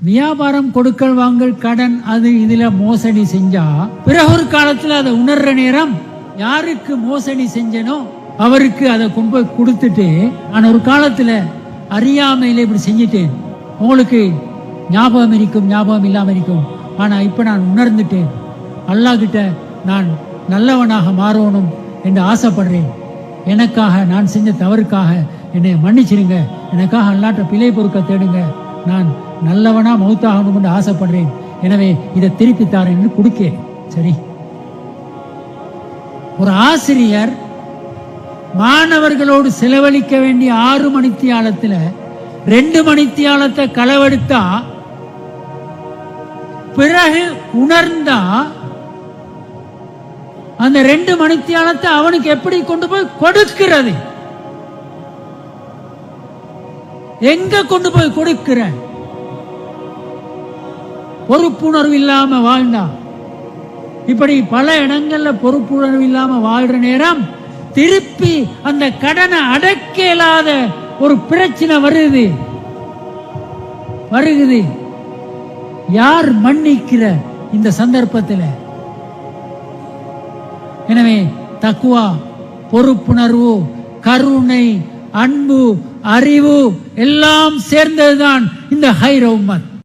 வியாபாரம், கொடுக்கல் வாங்கல், கடன், அது இதுல மோசடி செஞ்சா பிறகு ஒரு காலத்துல அதை உணர்ற நேரம் யாருக்கு மோசடி செஞ்சனோ அவருக்கு அதை கொண்டு போய் கொடுத்துட்டு, நான் ஒரு காலத்துல அறியாமையில இப்படி செஞ்சிட்டேன், உங்களுக்கு ஞாபகம் இருக்கும், ஞாபகம் இல்லாம இருக்கும், ஆனா இப்ப நான் உணர்ந்துட்டேன், அல்லாஹ் கிட்ட நான் நல்லவனாக மாறணும் என்று ஆசைப்படுறேன், எனக்காக நான் செஞ்ச தவறுக்காக என்னை மன்னிச்சிருங்க, எனக்காக அல்லாட்ட பிழை பொறுக்க தேடுங்க, நான் நல்லவனா மௌத்தாகணும் என்று ஆசைப்படுறேன், எனவே இதை திருப்பி தாரேன் என்று கொடுக்க. சரி, ஒரு ஆசிரியர் மாணவர்களோடு செலவழிக்க வேண்டிய 6 மணித்தியாலத்துல 2 மணித்தியாலத்தை களவெடுத்தா பிறகு உணர்ந்தா அந்த 2 மணித்தியாலத்தை அவனுக்கு எப்படி கொண்டு போய் கொடுக்கிறது, எங்க கொண்டு போய் கொடுக்கிற? பொறுப்புணர்வு இல்லாம வாழ்ந்தா, இப்படி பல இடங்கள்ல பொறுப்புணர்வு இல்லாம வாழ்ற நேரம் திருப்பி அந்த கடனை அடக்க இயலாத ஒரு பிரச்சனை வருகுது. யார் மன்னிக்கிற இந்த சந்தர்ப்பத்தில்? எனவே தக்குவா, பொறுப்புணர்வு, கருணை, அன்பு, அறிவு எல்லாம் சேர்ந்ததுதான் இந்த ஹைர உம்மத்.